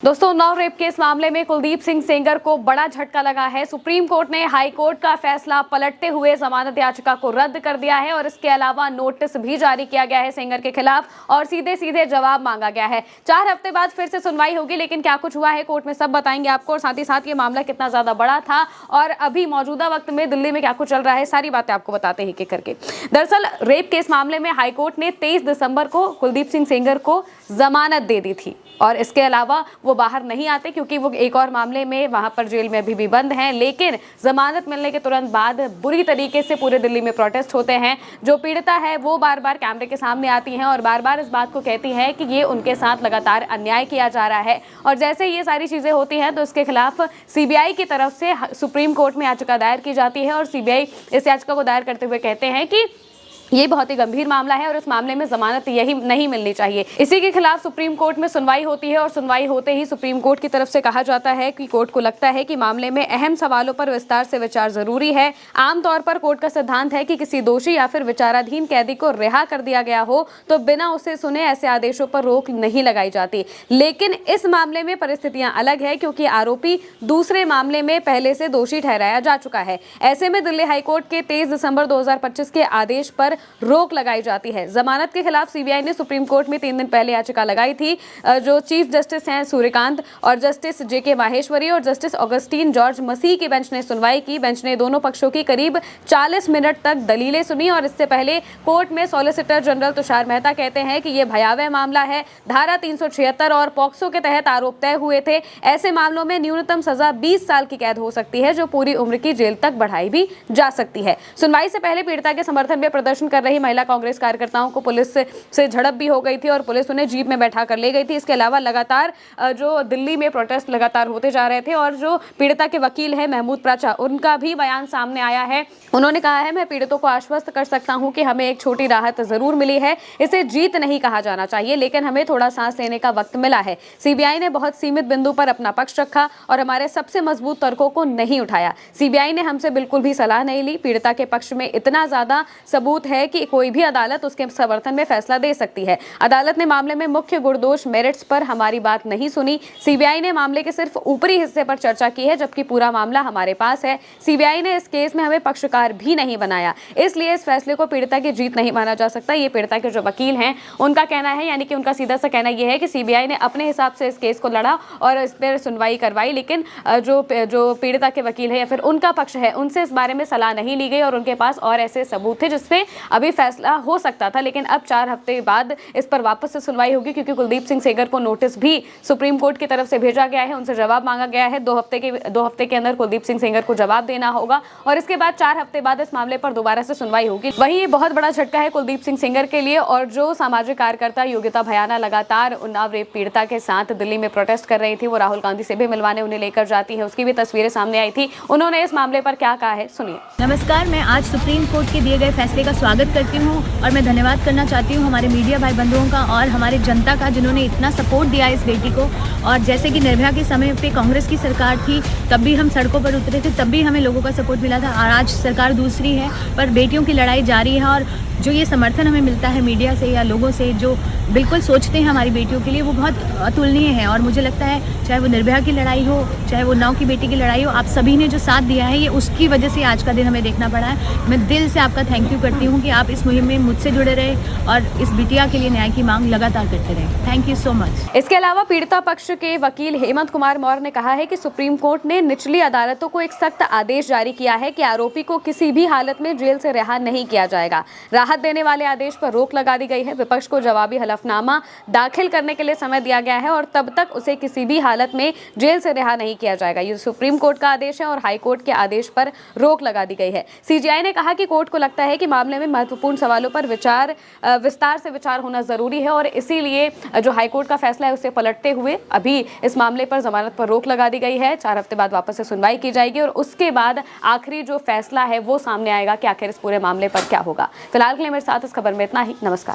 दोस्तों, Unnao rape case मामले में कुलदीप सिंह सेंगर को बड़ा झटका लगा है। सुप्रीम कोर्ट ने हाई कोर्ट का फैसला पलटते हुए जमानत याचिका को रद्द कर दिया है और इसके अलावा नोटिस भी जारी किया गया है सेंगर के खिलाफ और सीधे सीधे जवाब मांगा गया है। 4 हफ्ते बाद फिर से सुनवाई होगी, लेकिन क्या कुछ हुआ है कोर्ट में सब बताएंगे आपको, और साथ ही साथ ये मामला कितना ज्यादा बड़ा था और अभी मौजूदा वक्त में दिल्ली में क्या कुछ चल रहा है, सारी बातें आपको बताते हैं एक करके। दरअसल रेप केस मामले में हाईकोर्ट ने 23 दिसंबर को कुलदीप सिंह सेंगर को जमानत दे दी थी और इसके अलावा वो बाहर नहीं आते क्योंकि वो एक और मामले में वहां पर जेल में अभी भी बंद हैं। लेकिन जमानत मिलने के तुरंत बाद बुरी तरीके से पूरे दिल्ली में प्रोटेस्ट होते हैं। जो पीड़िता है वो बार बार कैमरे के सामने आती हैं और बार बार इस बात को कहती हैं कि ये उनके साथ लगातार अन्याय किया जा रहा है और जैसे ये सारी चीजें होती हैं तो इसके खिलाफ सीबीआई की तरफ से सुप्रीम कोर्ट में याचिका दायर की जाती है और सीबीआई इस याचिका को दायर करते हुए कहते हैं कि ये बहुत ही गंभीर मामला है और इस मामले में जमानत यही नहीं मिलनी चाहिए। इसी के खिलाफ सुप्रीम कोर्ट में सुनवाई होती है और सुनवाई होते ही सुप्रीम कोर्ट की तरफ से कहा जाता है कि कोर्ट को लगता है कि मामले में अहम सवालों पर विस्तार से विचार जरूरी है। आमतौर पर कोर्ट का सिद्धांत है कि किसी दोषी या फिर विचाराधीन कैदी को रिहा कर दिया गया हो तो बिना उसे सुने ऐसे आदेशों पर रोक नहीं लगाई जाती, लेकिन इस मामले में परिस्थितियां अलग है क्योंकि आरोपी दूसरे मामले में पहले से दोषी ठहराया जा चुका है। ऐसे में दिल्ली हाईकोर्ट के 23 दिसंबर 2025 के आदेश पर रोक लगाई जाती है। जमानत के खिलाफ सीबीआई ने सुप्रीम कोर्ट में 3 दिन पहले याचिका लगाई थी। जो चीफ जस्टिस हैं सूर्यकांत और जस्टिस जेके माहेश्वरी और जस्टिस ऑगस्टीन जॉर्ज मसीह की बेंच ने सुनवाई की। बेंच ने दोनों पक्षों की करीब 40 मिनट तक दलीलें सुनी और इससे पहले कोर्ट में सॉलिसिटर जनरल तुषार मेहता कहते हैं कि यह भयावह मामला है। धारा 376 और पॉक्सो के तहत आरोप तय हुए थे। ऐसे मामलों में न्यूनतम सजा 20 साल की कैद हो सकती है, जो पूरी उम्र की जेल तक बढ़ाई भी जा सकती है। सुनवाई से पहले पीड़िता के समर्थन में प्रदर्शन कर रही महिला कांग्रेस कार्यकर्ताओं को पुलिस से झड़प भी हो गई थी और पुलिस उन्हें जीप में बैठा कर ले गई थी। इसके अलावा लगातार जो दिल्ली में प्रोटेस्ट लगातार होते जा रहे थे और जो पीड़िता के वकील हैं महमूद प्राचा, उनका भी बयान सामने आया है। उन्होंने कहा है, मैं पीड़ितों को आश्वस्त कर सकता हूं कि हमें एक छोटी राहत जरूर मिली है। इसे जीत नहीं कहा जाना चाहिए, लेकिन हमें थोड़ा सांस लेने का वक्त मिला है। सीबीआई ने बहुत सीमित बिंदु पर अपना पक्ष रखा और हमारे सबसे मजबूत तर्कों को नहीं उठाया। सीबीआई ने हमसे बिल्कुल भी सलाह नहीं ली। पीड़िता के पक्ष में इतना ज्यादा सबूत है कि कोई भी अदालत उसके समर्थन में फैसला दे सकती है। अदालत ने मामले में मुख्य गुणदोष मेरिट्स पर हमारी बात नहीं सुनी। सीबीआई ने मामले के सिर्फ ऊपरी हिस्से पर चर्चा की है, जबकि पूरा मामला हमारे पास है। सीबीआई ने इस केस में हमें पक्षकार भी नहीं बनाया, इसलिए इस फैसले को पीड़िता की जीत नहीं माना जा सकता। ये पीड़िता के जो वकील हैं उनका कहना है, यानी कि उनका सीधा सा कहना यह है कि सीबीआई ने अपने हिसाब से इस केस को लड़ा और इस पर सुनवाई करवाई, लेकिन जो पीड़िता के वकील है या फिर उनका पक्ष है उनसे इस बारे में सलाह नहीं ली गई और उनके पास और ऐसे सबूत थे जिसपे अभी फैसला हो सकता था। लेकिन अब 4 हफ्ते बाद इस पर वापस से सुनवाई होगी क्योंकि कुलदीप सिंह सेंगर को नोटिस भी सुप्रीम कोर्ट की तरफ से भेजा गया है, उनसे जवाब मांगा गया है। 2 हफ्ते के अंदर कुलदीप सिंह सेंगर को जवाब देना होगा और इसके बाद 4 हफ्ते बाद इस मामले पर दोबारा से सुनवाई होगी। वहीं ये बहुत बड़ा झटका है कुलदीप सिंह सेंगर के लिए। और जो सामाजिक कार्यकर्ता योगिता भयाना लगातार उन्नाव रेप पीड़िता के साथ दिल्ली में प्रोटेस्ट कर रही थी, वो राहुल गांधी से भी मिलवाने उन्हें लेकर जाती है, उसकी भी तस्वीरें सामने आई थी। उन्होंने इस मामले पर क्या कहा है, सुनिए। नमस्कार, मैं आज सुप्रीम कोर्ट के दिए गए फैसले का स्वागत करती हूँ और मैं धन्यवाद करना चाहती हूँ हमारे मीडिया भाई बंधुओं का और हमारे जनता का, जिन्होंने इतना सपोर्ट दिया इस बेटी को। और जैसे कि निर्भया के समय पे कांग्रेस की सरकार थी, तब भी हम सड़कों पर उतरे थे, तब भी हमें लोगों का सपोर्ट मिला था। और आज सरकार दूसरी है, पर बेटियों की लड़ाई जारी है और जो ये समर्थन हमें मिलता है मीडिया से या लोगों से जो बिल्कुल सोचते हैं हमारी बेटियों के लिए, वो बहुत अतुलनीय है। और मुझे लगता है चाहे वो निर्भया की लड़ाई हो, चाहे वो उन्नाव की बेटी की लड़ाई हो, आप सभी ने जो साथ दिया है, ये उसकी वजह से आज का दिन हमें देखना पड़ा है। मैं दिल से आपका थैंक यू करती हूँ कि आप इस मुहिम में मुझसे जुड़े रहे और इस बिटिया के लिए न्याय की मांग लगातार करते रहे। Thank you so much. इसके अलावा पीड़िता पक्ष के वकील हेमंत कुमार मौर्य ने कहा है कि सुप्रीम कोर्ट ने निचली अदालतों को एक सख्त आदेश जारी किया है कि आरोपी को किसी भी हालत में जेल से रिहा नहीं किया जाएगा। राहत देने वाले आदेश पर रोक लगा दी गई है। विपक्ष को जवाबी हलफनामा दाखिल करने के लिए समय दिया गया है और तब तक उसे किसी भी हालत में जेल से रिहा नहीं किया जाएगा। ये सुप्रीम कोर्ट का आदेश है और हाई कोर्ट के आदेश पर रोक लगा दी गई है। सीजीआई ने कहा कि कोर्ट को लगता है कि मामले में महत्वपूर्ण सवालों पर विस्तार से विचार होना जरूरी है और इसीलिए जो हाईकोर्ट का फैसला है उसे पलटते हुए अभी इस मामले पर जमानत पर रोक लगा दी गई है। 4 हफ्ते बाद वापस से सुनवाई की जाएगी और उसके बाद आखिरी जो फैसला है वो सामने आएगा कि आखिर इस पूरे मामले पर क्या होगा। फिलहाल के लिए मेरे साथ इस खबर में इतना ही। नमस्कार।